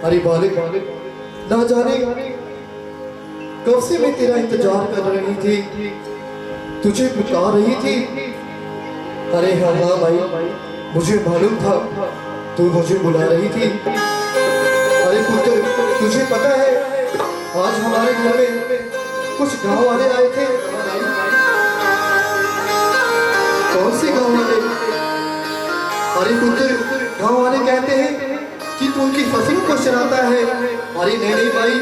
अरे बालिक, ना जाने कब से मैं तेरा इंतजार कर रही थी, तुझे पुकार रही थी। अरे हाँ हाँ भाई, मुझे मालूम था तू मुझे बुला रही थी। अरे पुत्र, तुझे पता है आज हमारे घर में कुछ गांव वाले आए थे। कौन से गांव वाले? अरे पुत्र, गांव वाले कहते हैं कि तू उनकी फसलों को चराता है। अरे नहीं नहीं भाई,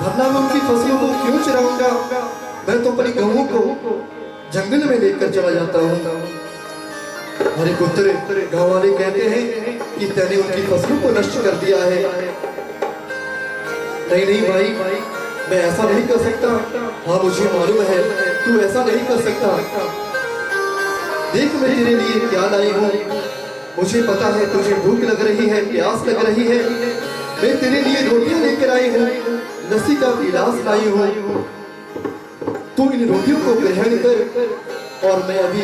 वरना मैं उनकी फसलों को क्यों चराऊंगा? मैं तो अपनी गऊं को जंगल में लेकर चला जाता हूँ। अरे पुत्र, गांव वाले कहते हैं कि तूने उनकी फसलों को नष्ट कर दिया है। नहीं नहीं भाई, मैं ऐसा नहीं कर सकता। हाँ मुझे मालूम है तू ऐसा नहीं कर सकता। देख मैं तेरे लिए क्या लाई हूँ। मुझे पता है तुझे भूख लग रही है, प्यास लग रही है। मैं तेरे लिए रोटियां लेकर आई हूँ, लस्सी का गिलास लाई हूँ। तू इन रोटियों को ग्रहण कर और मैं अभी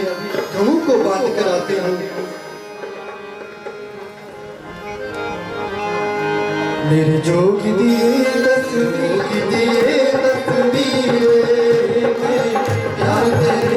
गऊं को बांध कर आती हूँ। मेरे जोग दिए तस्वीर प्यार तेरे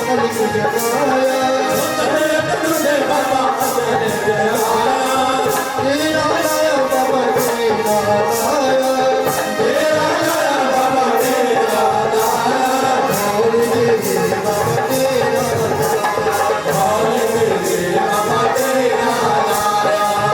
कल तुझे पाया तुझे बाबा तेरा लाया बाबा तेरा लाया तेरा लाया बाबा तेरा लाया और तेरे बाबा तेरा लाया और तेरे बाबा तेरा लाया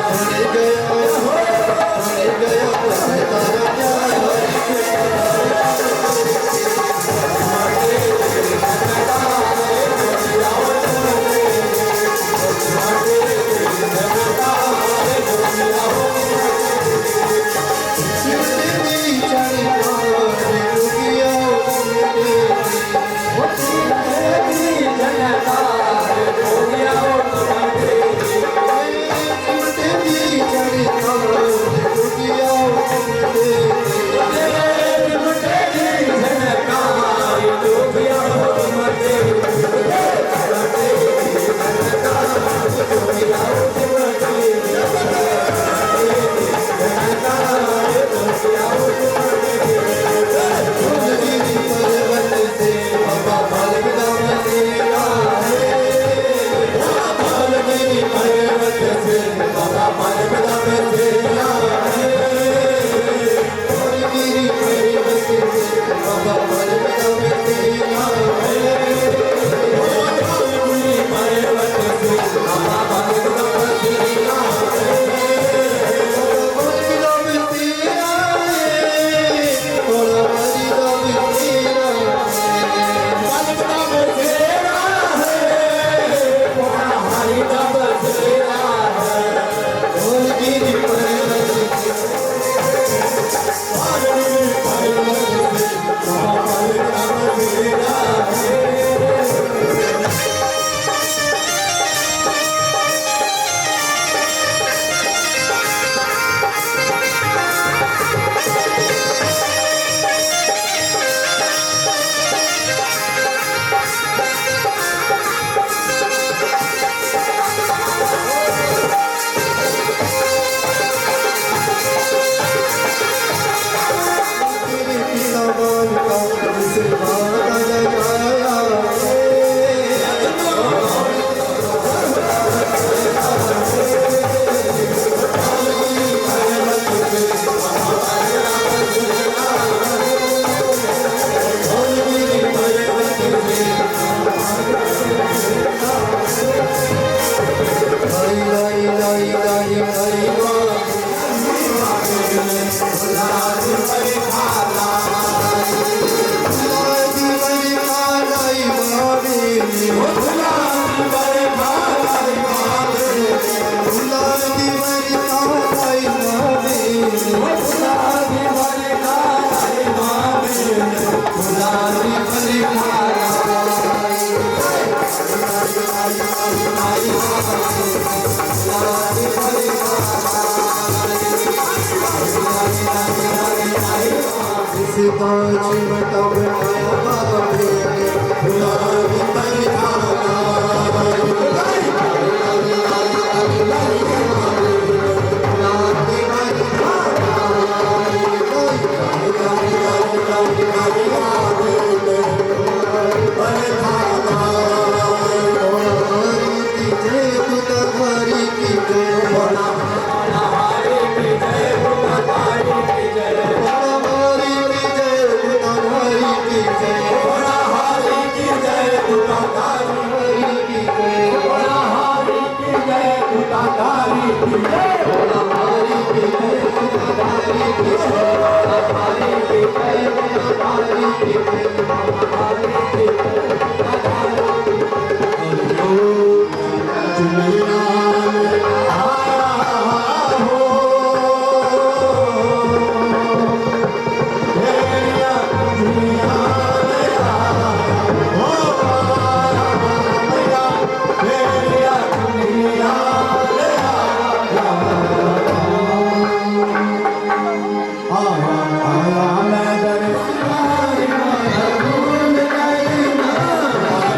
भूल गया तारा प्यार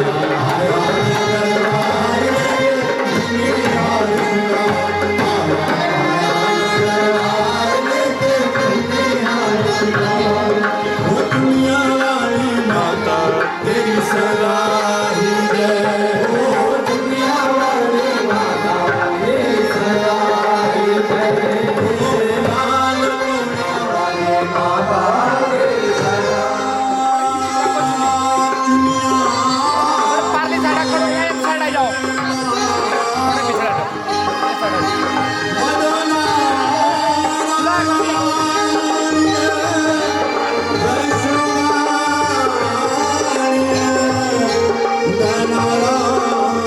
खड़ा करो या एक साइड आ जाओ थोड़ा पिछड़ा जाओ एक साइड आ जाओ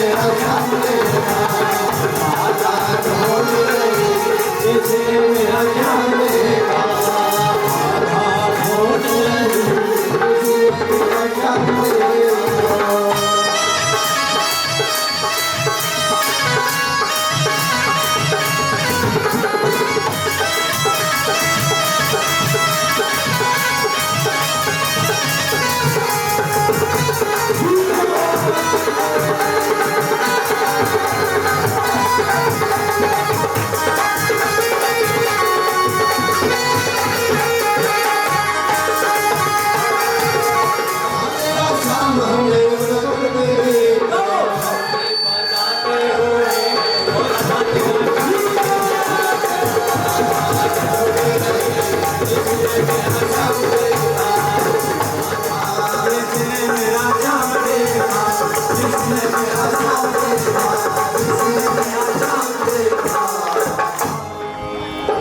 मेरा ध्यान देना, माता ढोल रही इसे मेरा ध्यान देना, माता ढोल रही इसे मेरा ध्यान देना।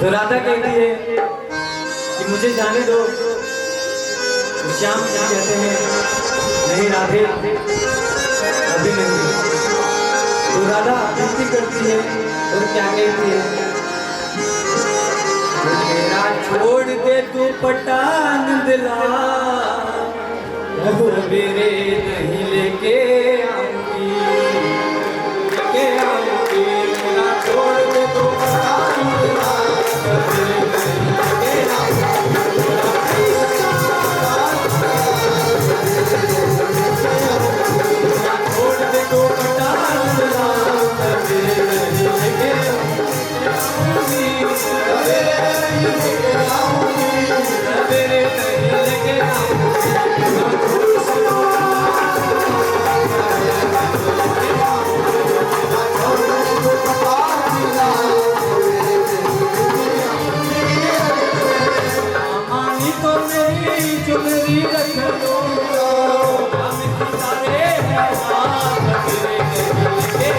तो राधा कहती है कि मुझे जाने दो। तो श्याम जी कहते हैं नहीं राधे अभी नहीं। तो राधा विनती करती है और क्या कहती है, मेरा छोड़ दे तू पटान दिला, सवेरे नहीं लेके आऊंगी, लेके आऊंगी। मेरा छोड़ दे तू पटान दिला, सवेरे नहीं लेके आऊंगी। मेरा छोड़ दे तू पटान दिला, सवेरे नहीं लेके आऊंगी, सवेरे नहीं लेके आऊंगी, सवेरे नहीं लेके आऊंगी। मानी तो मेरी चुनरी रख लो, हम सितारे हैं साथ तेरे के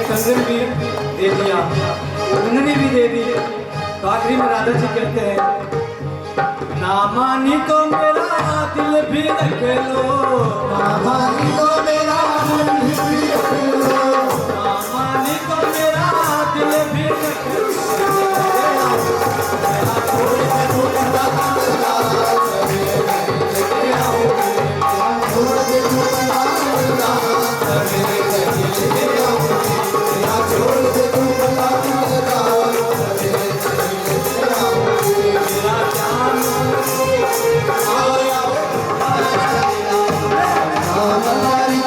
कंगन भी दे दिया, कंगनी भी दे दी। तो आखिरी में राधा जी कहते हैं, ना मानी तो मेरा दिल भी रख लो, ना मानी तो मेरा दिल भी रख लो, ना मानी तो मेरा दिल भी रख लो। मेरा छोड़ के तू बता मेरा छोड़ के तू बता मेरा छोड़ दे तू बता मेरा, मेरा जान आया हमारी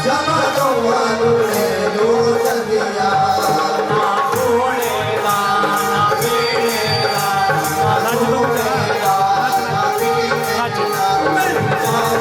जमा जवानु है लो सदिया ना छोड़ेगा ना बेड़ेगा ना छोड़ेगा ना बेड़ेगा जमा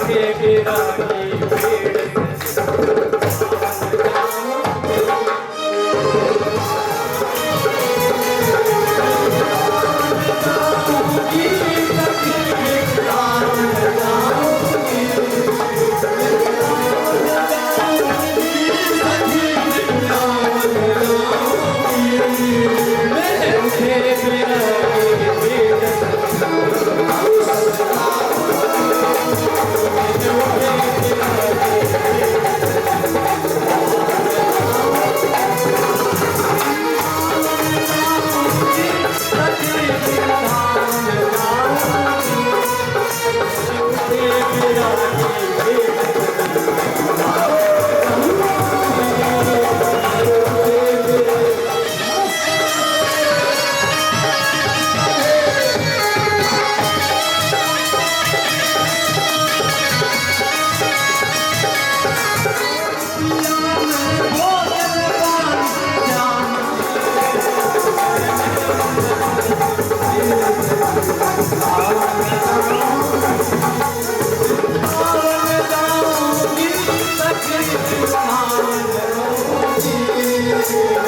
उठे बिरागी भीड़ से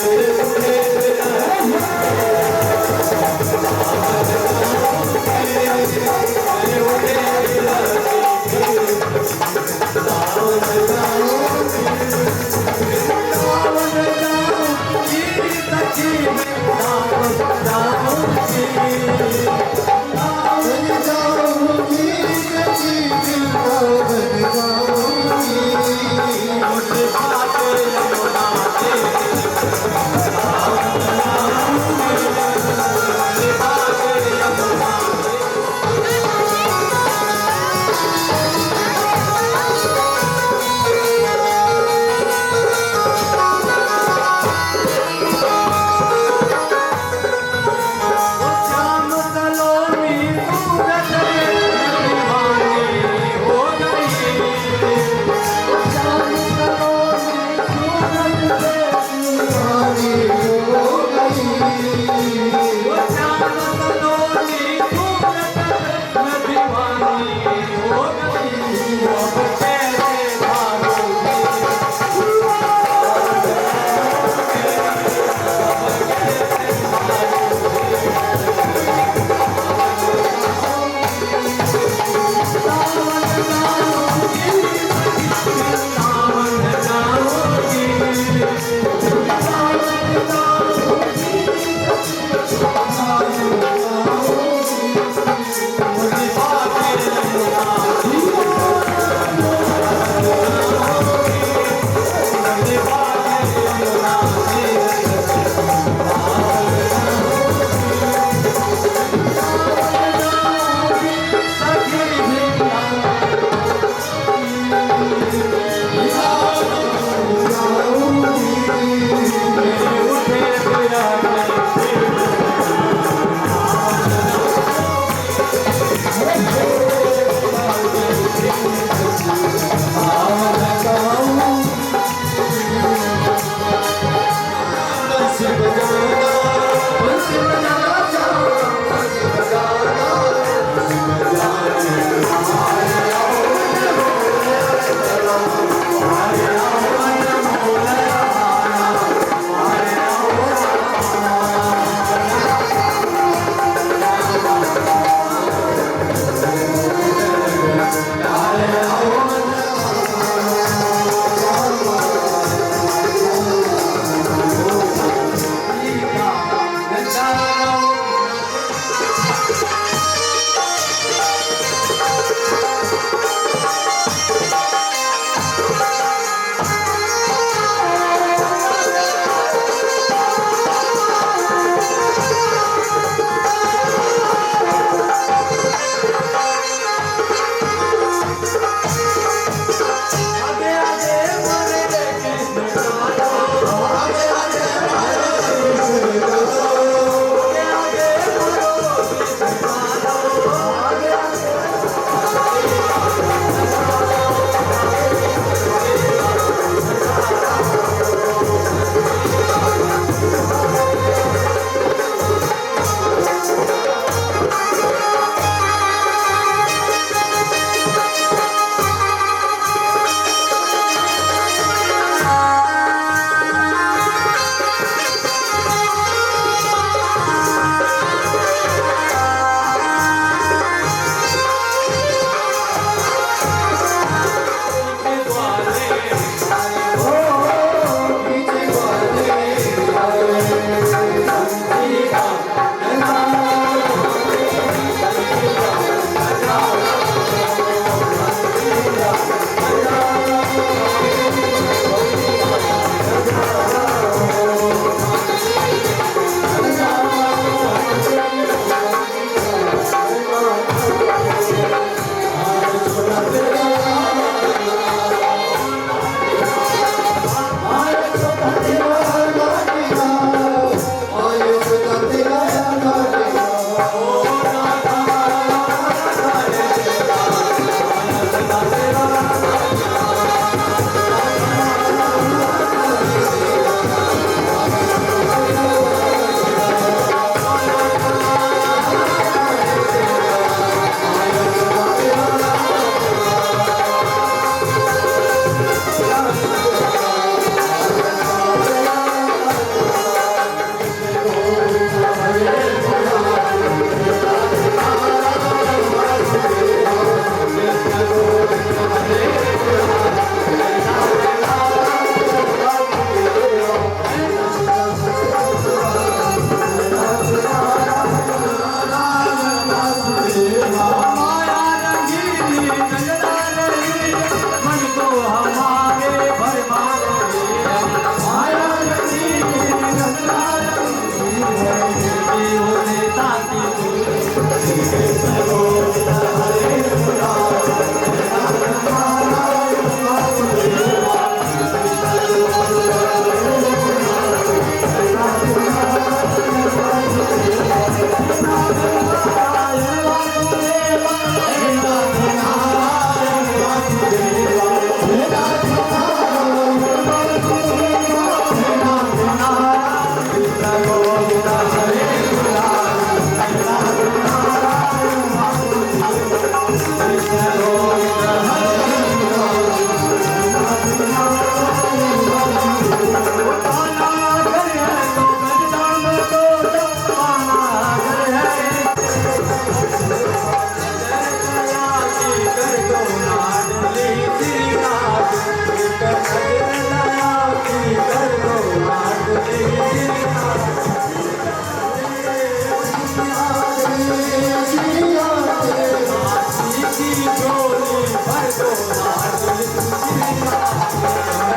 झोली भर दो लाडली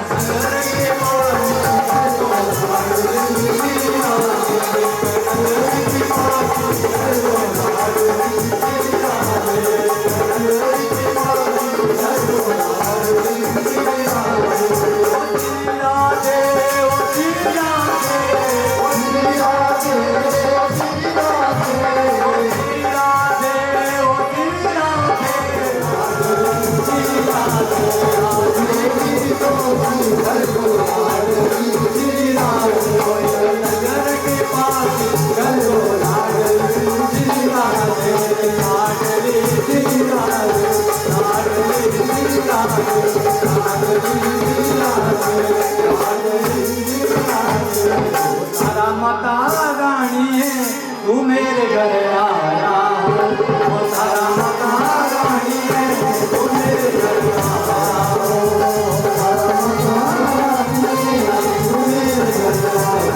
कलर की पानी भर दो लाडली कलर की पानी भर दो माता रानी है तू मेरे घर आया वो तारा माता रानी है तू मेरे घर आया तारा माता रानी है तू मेरे घर आया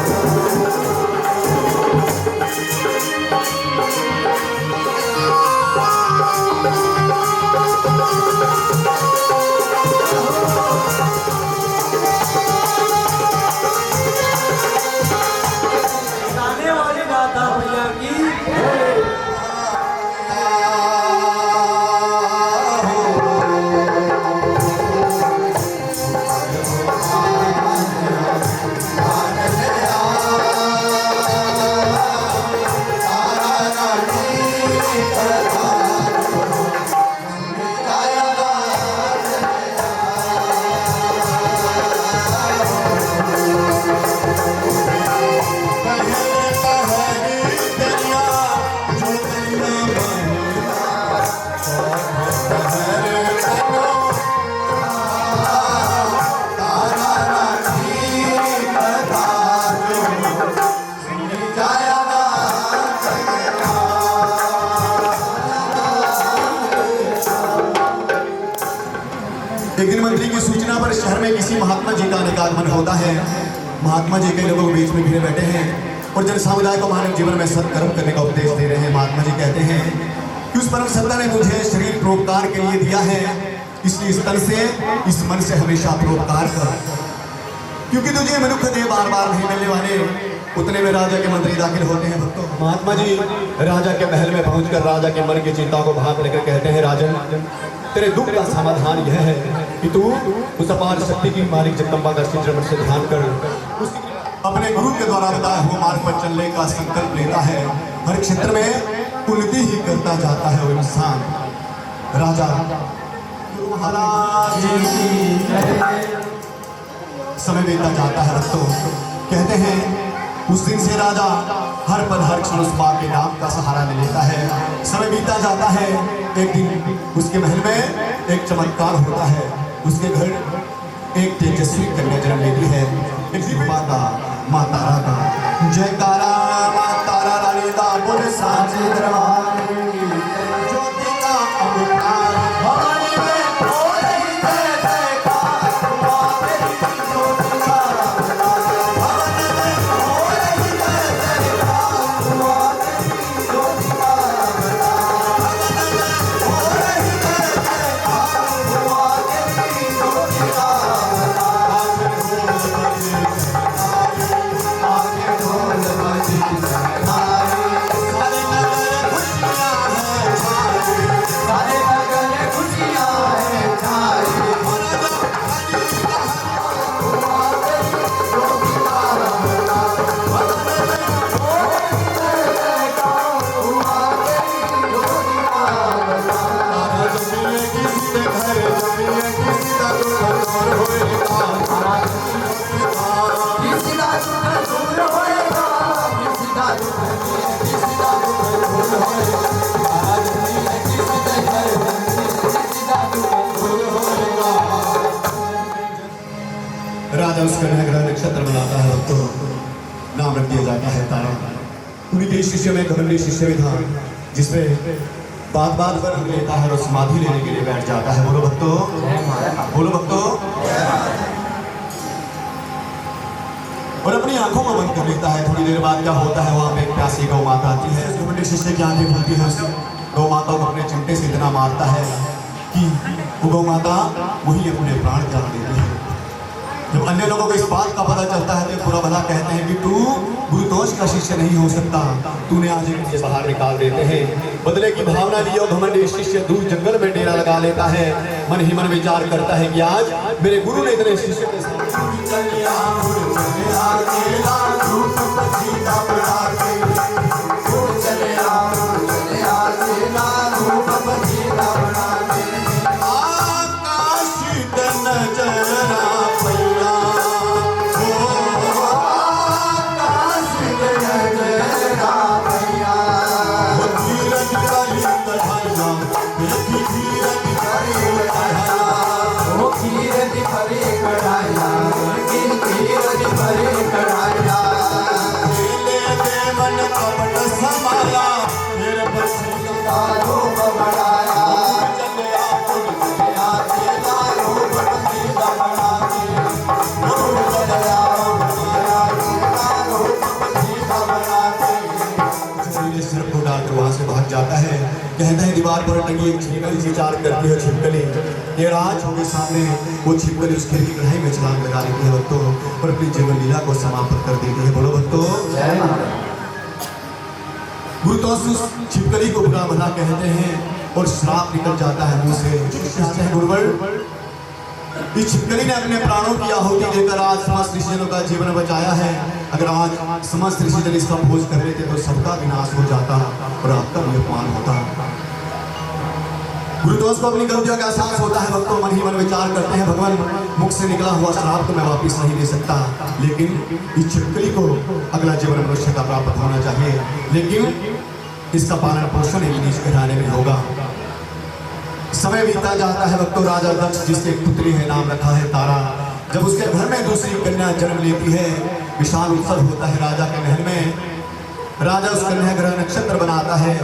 एक दिन मंत्री की सूचना पर शहर में किसी महात्मा जी का आगमन होता है। महात्मा जी कई लोगों के बीच में घिरे बैठे हैं और जन समुदाय को मानव जीवन में सत्कर्म करने का उपदेश दे रहे हैं। महात्मा जी कहते हैं कि उस परम सत्ता ने मुझे शरीर परोपकार के लिए दिया है, इसलिए इस तन से इस मन से हमेशा परोपकार कर, क्योंकि तुझे मनुष्य देह बार बार नहीं मिलने वाले। उतने में राजा के मंत्री दाखिल होते हैं। भक्तों, महात्मा जी राजा के महल में पहुंचकर राजा के मन की चिंता को भाग लेकर कहते हैं, राजन तेरे दुख का समाधान यह है कि तू उस अपार शक्ति की मालिक जगदम्बा का चिंतन से ध्यान कर, अपने गुरु के द्वारा बताया हुआ मार्ग पर चलने का संकल्प लेता है। हर क्षेत्र में उन्नति ही करता जाता है वो इंसान। राजा गुरु महाराज समय बीता जाता है। भक्तों, कहते हैं उस दिन से राजा हर पल हर क्षण उस माँ के नाम का सहारा ले लेता है। समय बीता जाता है। एक दिन उसके महल में एक चमत्कार होता है। उसके घर एक तेजस्वी कन्या जन्म लेती है। माता माँ तारा का जयकारा, माँ तारा रानी का बोल साचे दरबार, ज्योति का अवतार भवानी में हो रही जय जयकार, तेरी ज्योति का अवतार भवानी में हो रही जय जयकार, तेरी ज्योति का अवतार भवानी में हो रही जय जयकार, तेरी ज्योति का राजा उस कन्या ग्रह नक्षत्र बनाता है तो नाम रख दिया जाता है तारा। उन्हीं के शिष्य में घमंडी शिष्य भी था, जिसमें बात बात पर हम लेता है और समाधि लेने के लिए बैठ जाता है। बोलो भक्तों, बोलो भक्तों। और अपनी आंखों को बंद कर लेता है। थोड़ी देर बाद क्या होता है, वहां पे एक प्यासी गौ माता आती है। घमंडी शिष्य की आंखें खुलती है। गौ माता को अपने चिमटे से इतना मारता है कि वो गौ माता वही अपने प्राण त्याग देती है। जब अन्य लोगों को इस बात का पता चलता है तो बुरा भला कहते हैं कि तू गुरुतोष का शिष्य नहीं हो सकता, तूने आज मुझे बाहर निकाल देते हैं। बदले की भावना लियो घमंडी शिष्य दूर जंगल में डेरा लगा लेता है। मन ही मन विचार करता है कि आज मेरे गुरु ने इतने शिष्य के साथ जाता है। कहता है दीवार पर टंगी एक छिपकली विचार करती है छिपकली ये राज होने सामने वो छिपकली उस खिड़की कढ़ाई में छलांग लगा देती है भक्तों और अपनी जीवन लीला को समाप्त कर देती है। बोलो भक्तों गुरुतोष उस छिपकली को बुरा भला कहते हैं और श्राप निकल जाता है मुंह से। गुरुवर इस छिपकली ने अपने प्राणों की आहुति देकर आज समस्त ऋषिजनों का जीवन बचाया है। अगर आज समस्त ऋषिजन इसका भोज कर लेते तो सबका विनाश हो जाता और आपका भी अपमान होता। गुरुतोष को अपनी गलतियों का एहसास होता है। भक्तों मन ही मन विचार करते हैं भगवान मुख से निकला हुआ श्राप तो मैं वापिस नहीं ले सकता, लेकिन इस छिपकली को अगला जीवन मनुष्य का प्राप्त होना चाहिए, लेकिन इसका पालन पोषण ही नीच घराने में होगा। समय बीता जाता है भक्तों। राजा दक्ष जिसके पुत्री है नाम रखा है तारा, जब उसके घर में दूसरी कन्या जन्म लेती है विशाल उत्सव होता है राजा के महल में। राजा उस कन्या ग्रह नक्षत्र बनाता है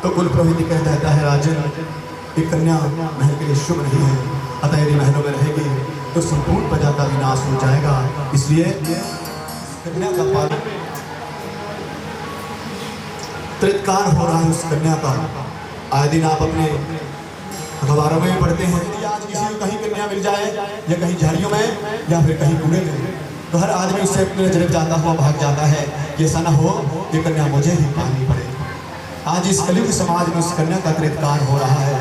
तो कुल पुरोहित कह देता है राजन ये कन्या महल के लिए शुभ नहीं है, अतः यदि महलों में रहेगी तो संपूर्ण प्रजा का विनाश हो जाएगा, इसलिए कन्या का पालन त्रित्कार हो रहा है उस कन्या का। आए दिन आप अपने अखबारों में पढ़ते हैं यदि आज किसी को कहीं कन्या मिल जाए या कहीं झाड़ियों में या फिर कहीं कूड़े में तो हर आदमी उससे नजर जाता हुआ भाग जाता है कि ऐसा ना हो ये कन्या मुझे ही पानी पड़े। आज इस कलयुग समाज में उस कन्या का त्रित्कार हो रहा है।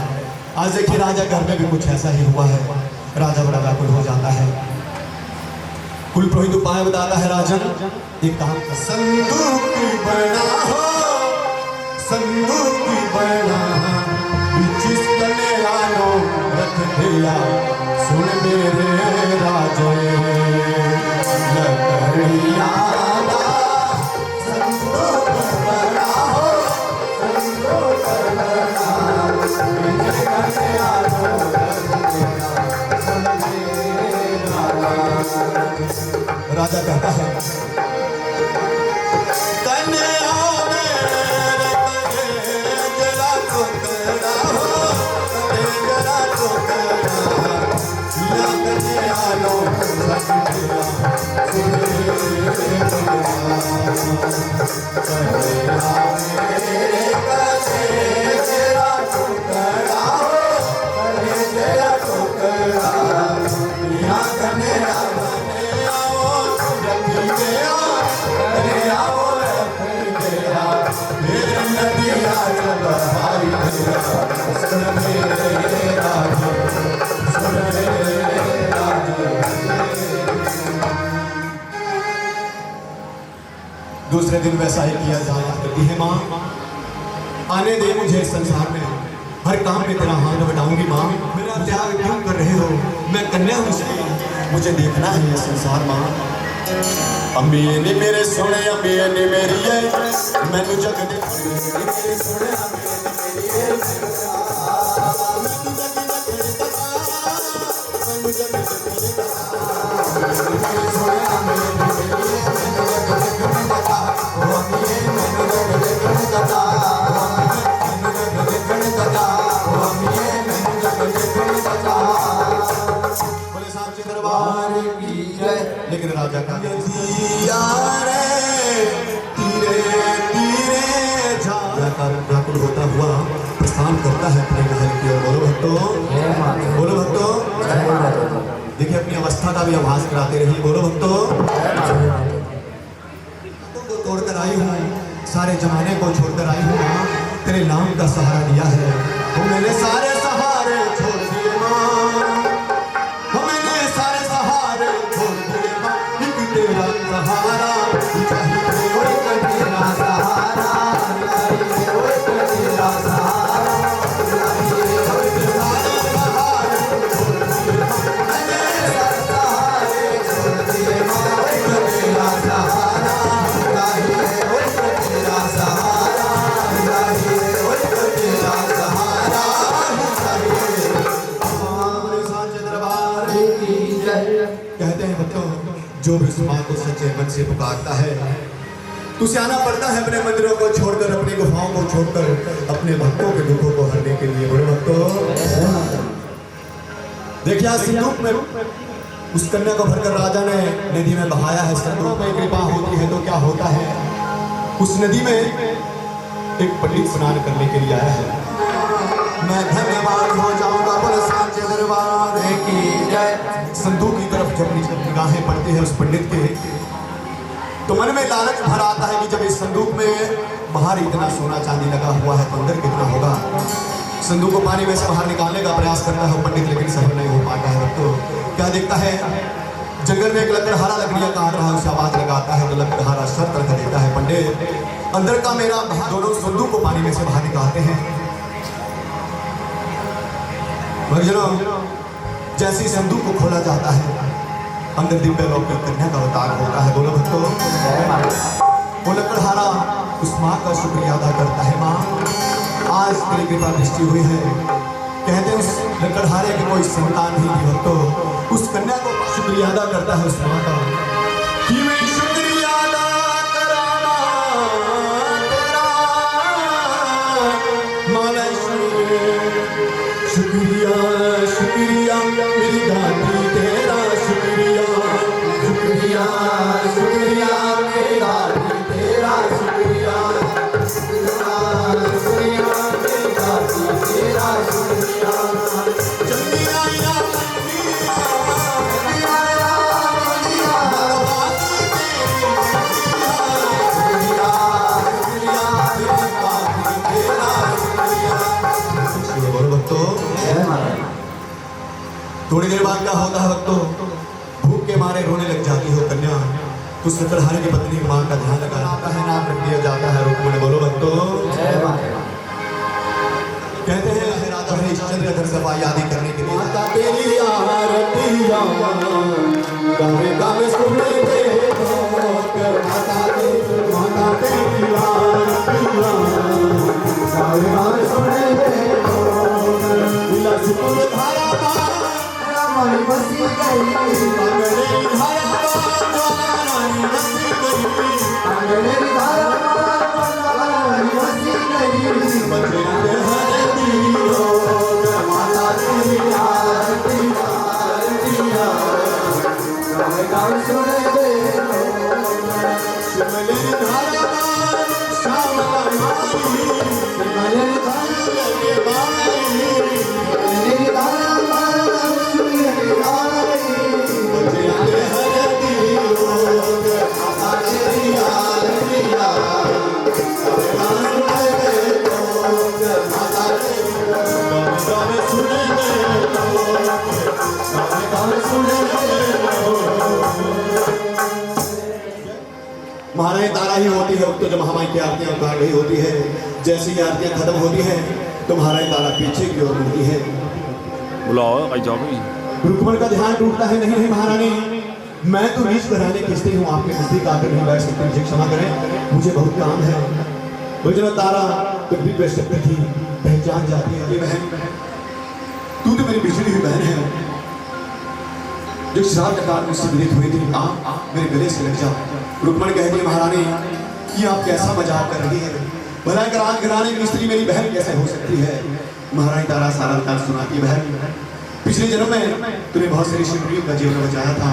आज देखिए राजा घर में भी कुछ ऐसा ही हुआ है। राजा बड़ा व्याकुल हो जाता है। कुल पुरोहित उपाय बताता है राजन एक काम संदूक बना हो संदूक बना जिस कन्यानो रख दिया सुन मेरे राजे लकड़िया संदूक बना हो संदूक बना जिस कन्यानो रख दिया सुन मेरे राजा कहता है दूसरे दिन वैसा ही किया जाया करती है माँ आने दे मुझे संसार में हर काम में तेरा हाथ बढ़ाऊंगी माँ मेरा त्याग क्यों कर रहे हो मैं कन्या हूँ मुझे देखना है ये संसार माँ। अम्मी ने मेरे सोने अम्मी ने मेरी है मैनू जग दे लेकिन राजा का व्याकुल होता हुआ प्रस्थान करता है अपने महल की ओर। बोलो भक्तों भी आभास कराते रहिए। बोलो भक्तों। तुमको तोड़कर आई हूँ, सारे जमाने को छोड़कर आई हूँ माँ, तेरे नाम का सहारा लिया है। वो मैंने सारे सहारे छोड़ दिए माँ, वो मैंने सारे सहारे छोड़ दिए माँ, एक तेरा सहारा चाहिए, वो एक तेरा सहारा चाहिए, वो एक तेरा सहारा चाहिए, वो एक सारे सहारे छोड़ दिए माँ, मैंने सारे सहारे छोड़ दिए माँ, वो एक तेरा सहारा चाहिए, वो एक तेरा सहारा चाहिए, वो एक तेरा सहारा चाहिए। हमारे सांचे दरबार की जय। कहते हैं बच्चों, जो भी उस माँ को सच्चे मन से पुकारता है, तुझे आना पड़ता है अपने मंदिरों को छोड़कर, अपनी गुफाओं को छोड़कर, अपने भक्तों के दुखों को हरने के लिए। बड़े भक्तों, देखिए आज सिंदूक में उस कन्या को भरकर राजा ने नदी में बहाया है। सिंदूक में कृपा होती है तो क्या होता है, उस नदी में एक पंडित स्नान करने के लिए आया है। मैं धन्यवाद हो जाऊंगा बोले सांचे दरबार की जय। संदूक की तरफ जब निगाहें पड़ती है उस पंडित के, तो मन में लालच भर आता है कि जब इस संदूक में बाहर इतना सोना चांदी लगा हुआ है तो अंदर कितना होगा। संदूक को पानी में से बाहर निकालने का प्रयास करता है पंडित, लेकिन सफल नहीं हो पाता है। तो क्या देखता है, जंगल में एक लकड़हारा लकड़ियां काट रहा है, उसे आवाज लगाता है तो लकड़हारा शर्त रख देता है, पंडित अंदर का मेरा दोनों संदूक को पानी में से बाहर निकालते हैं। जैसे ही संदूक को खोला जाता है, अंदर दिव्य लोक में कन्या का अवतार होता है। बोलो भक्तों। वो लकड़हारा उस माँ का शुक्रिया अदा करता है, माँ आज तेरी कृपा दृष्टि हुई है। कहते हैं उस लकड़हारे की कोई संतान नहीं थी भक्तों, उस कन्या को शुक्रिया अदा करता है उस माँ का कि मैं शुक्रिया अदा कराना तेरा माला शुक्रिया शुक्रिया मेरी दादी तेरा शुक्रिया शुक्रिया शुक्रिया मेरी दादी तेरा शुक्रिया शुक्रिया शुक्रिया मेरी दादी तेरा शुक्रिया। जल्दी आया थोड़ी देर बाद क्या होता है भक्तों, भूख के मारे रोने लग जाती हो कन्या, तो उस लकड़हारे की पत्नी माँ का ध्यान लगा आता है, नाम रख दिया जाता है रुक्मण। बोलो भक्तों। कहते हैं राधा हरिश्चंद्र घर सफाई आदि करने के लिए माता तेरी आरती गावे गावे सुने दे माता तेरी आरती गावे गावे सुने दे लक्ष्मण धारा रानी बसी गई अंगने धारा रानी बसी गई अंगने धारा रानी बसी गई बचे हरे दियो माता तेरी आरती गावे गावे सुने दे शिमले धारा श्यामला माई शिमले धारा के माई मेरी धारा महारानी तारा ही होती है तो जब हमारी की आरतियां उतार रही होती है, जैसे ही आरतियां खत्म होती है तो महारानी तारा पीछे की ओर मुड़ती है। बुलाओ आई जाओ भी। रुक्मण का ध्यान टूटता है, नहीं नहीं महारानी मैं तो रीछ कराने की स्त्री हूँ, आपके नजदीक आकर नहीं बैठ सकती, मुझे क्षमा करें, मुझे बहुत काम है। वो जो तारा तो भी बैठ सकती थी, पहचान जाती है ये बहन, तू तो मेरी बिछड़ी हुई बहन है, जो श्राप के कारण मुझसे विदित हुई थी, आप मेरे गले से लग जाओ। रुक्मण कहती है महारानी ये आप कैसा मजाक कर रही है, भला घराने की स्त्री मेरी बहन कैसे हो सकती है। महारानी तारा सारा काल सुनाती है, बहन पिछले जन्म में तूने बहुत सारी शिवरियों का जीवन बचाया था,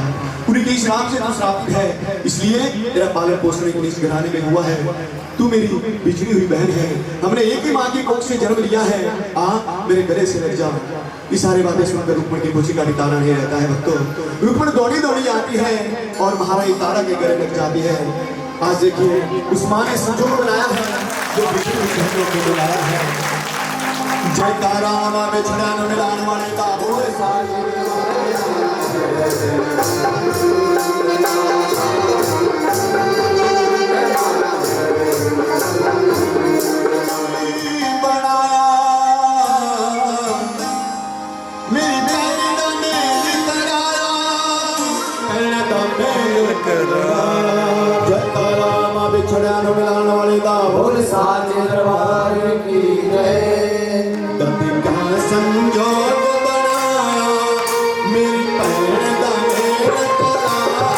उन्हीं के श्राप से तू श्रापित है, इसलिए तेरा पालन पोषण इस घराने में हुआ है। तू मेरी बिछड़ी हुई बहन है, हमने एक ही माँ की कोख से जन्म लिया है, मेरे गले से लग जा। ये सारी बातें सुनकर रुक्मण की खुशी का ठिकाना नहीं रहता है भक्तों। रुक्मण दौड़ी दौड़ी आती है और महारानी तारा के गले लग जाती है। आज देखिए उस माँ ने संजोग बनाया है जो बिछड़ी हुई बहनों को बुलाया है। जयकारा माँ बिछड़ा न मिलान वाले का बोल दरबार की जय। संजोग बनाया मेरी बहन का मेल कराया।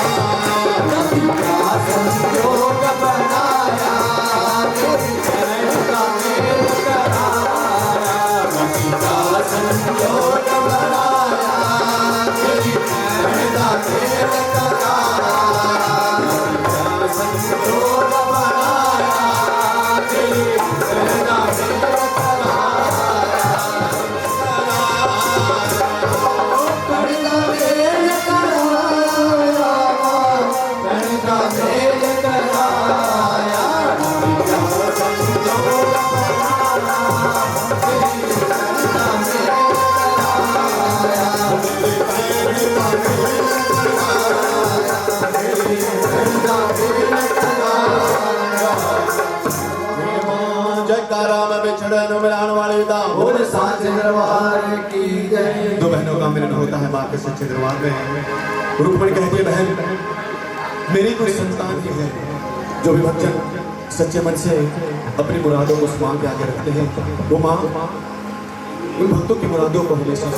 संजोग बनाया मेरी बहन का मेल कराया। संजोग बनाया मेरी बहन का मेल कराया। संजोग बनाया मेरी बहन का मेल दो बहनों का मिलन होता है माँ के सच्चे दरबार में। रुक्मणी कहती है बहन मेरी कोई संतान ही है। जो भी भक्त सच्चे मन से अपनी मुरादों को उस माँ के आगे रखते हैं वो माँ उन भक्तों की मुरादों को हमेशा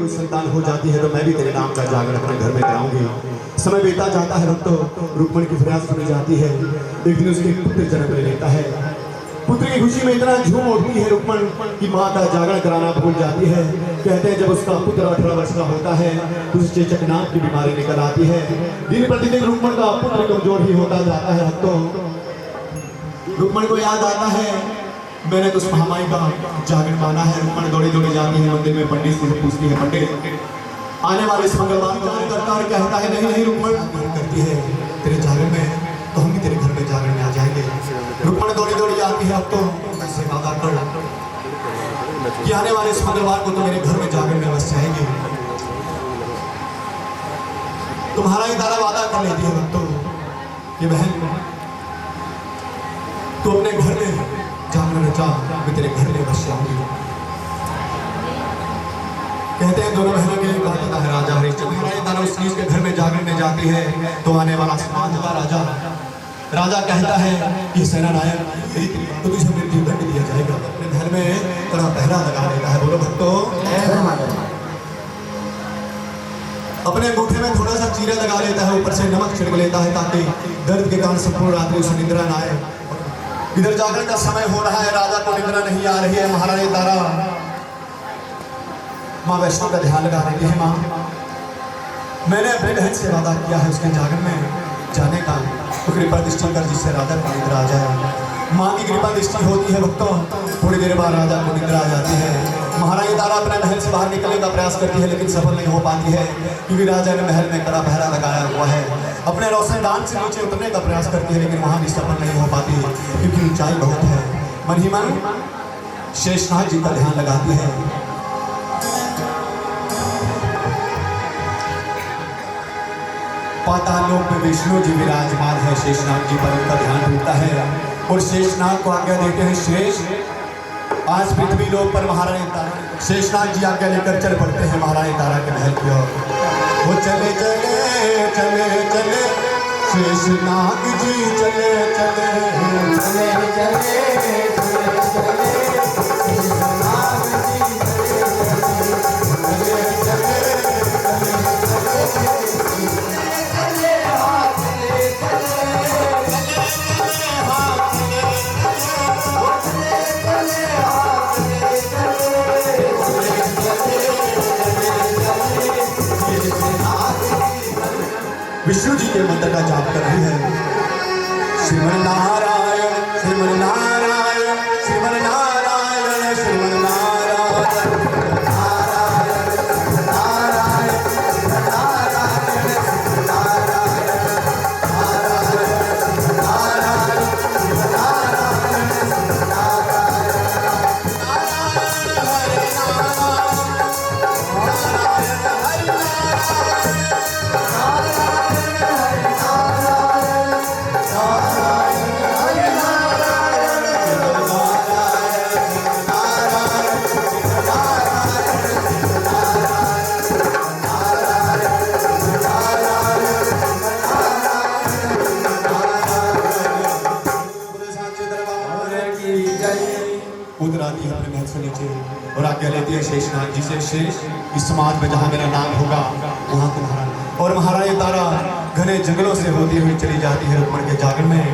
संतान हो जाती है तो मैं भी तेरे नाम का जागरण अपने घर में कराऊंगी। समय बीता जाता है तो रुक्मणी की फरियाद सुनी जाती है। एक दिन उसके पुत्र जन्म ले लेता है। पुत्र की खुशी में इतना झूम उठती है रुक्मण की माँ का जागरण कराना भूल जाती है। कहते हैं जब उसका पुत्र 18 वर्ष का होता है तो उसे चेचक नाम की बीमारी निकल आती है। दिन प्रतिदिन रुक्मण का पुत्र कमजोर ही होता जाता है। तो रुक्मण को याद आता है मैंने तो उस महामाई का जागरण माना है। रुक्मण दौड़ी दौड़ी जाती है मंदिर में, पंडित से पूछती है, पंडित आने वाले इस मंगलवार को करता है, कहता है नहीं नहीं रुक्मण करती है तेरे जागरण में, तो हम भी तेरे घर में जागरण में आ जाएंगे। रुक्मण दौड़ी दौड़ी जाती है, अब तो मुझसे वादा कर कि आने वाले इस मंगलवार को तो मेरे घर में जागरण में बस जाएंगे। तुम्हारा ही तारा वादा कर लेती है भक्तों ये बहन, तू अपने घर में जागरण रचा, मैं तेरे घर में बस जाऊंगी। कहते हैं दोनों बहनों के लिए बात होता है राजा हरिश्चंद्र उस नीच के घर में जागरण में जाती है तो आने वाला समाज का राजा कहता है कि सेनानायक तो तुझे मृत्यु दंड दिया जाएगा। अपने घर में कड़ा पहरा लगा देता है। बोलो भक्तों, अपने अंगूठे में थोड़ा सा चीरा लगा लेता है, ऊपर से नमक छिड़क लेता है ताकि दर्द के कारण संपूर्ण रात्रि उसे निद्रा न आए। इधर जागरण का समय हो रहा है, राजा को निद्रा नहीं आ रही है। महारानी तारा माँ वैष्णो का ध्यान लगा रही है। माँ, मैंने अपने बहन से वादा किया है उसके जागरण में जाने का, तो कृपा दृष्टि कर जिससे राजा को निद्रा आ जाए। माँ की कृपा दृष्टि होती है भक्तों, थोड़ी देर बाद राजा को निद्रा आ जाती है। महारानी तारा अपने महल से बाहर निकलने का प्रयास करती है लेकिन सफल नहीं हो पाती है, क्योंकि राजा ने महल में कड़ा पहरा लगाया हुआ है। अपने रोशनदान से नीचे उतरने का प्रयास करती है लेकिन वहां भी सफल नहीं हो पाती क्योंकि ऊंचाई बहुत है। मन ही मन शेषनाग जी का ध्यान लगाती है। पातालोक में विष्णु जी विराजमान है, शेषनाग जी पर उनका ध्यान टूटता है और शेषनाग को आज्ञा देते हैं, शेष आज पृथ्वी लोक पर महारानी तारा। शेषनाग जी आज्ञा लेकर चल पड़ते हैं महारानी तारा के महल की ओर। वो चले चले चले चले शेषनाग जी चले चले चले चले विष्णु जी के मंत्र का जाप कर रही है। श्रीमन नारायण श्रीमन नारायण श्रीमन नारायण श्रीमन नारायण नारायण नारायण उतर आती है अपने महल से नीचे और आज्ञा लेती है शेषनाग जी से, शेष इस समाज में जहाँ मेरा नाम होगा वहाँ तुम्हारा। और महारानी तारा घने जंगलों से होती हुई चली जाती है रुक्मण के जागरण में।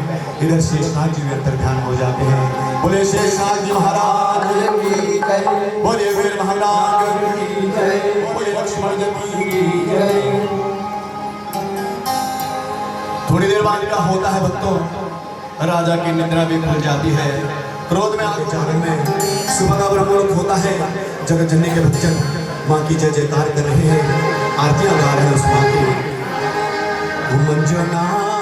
इधर शेषनाग जी में अंतर ध्यान हो जाते हैं। बोले शेषनाग जी महाराज की जय, बोले वीर महाराज की जय, बोले लक्ष्मण जी की जय। थोड़ी देर बाद क्या होता है भक्तों, राजा की निद्रा भी खुल जाती है। क्रोध में आगे जागरण में सुबह का ब्रह्मलोक होता है। जगत जननी के भक्तजन माँ की जय जयकार कर रहे हैं, आरतियां गा रहे हैं उस माँ की। मंजुनाथ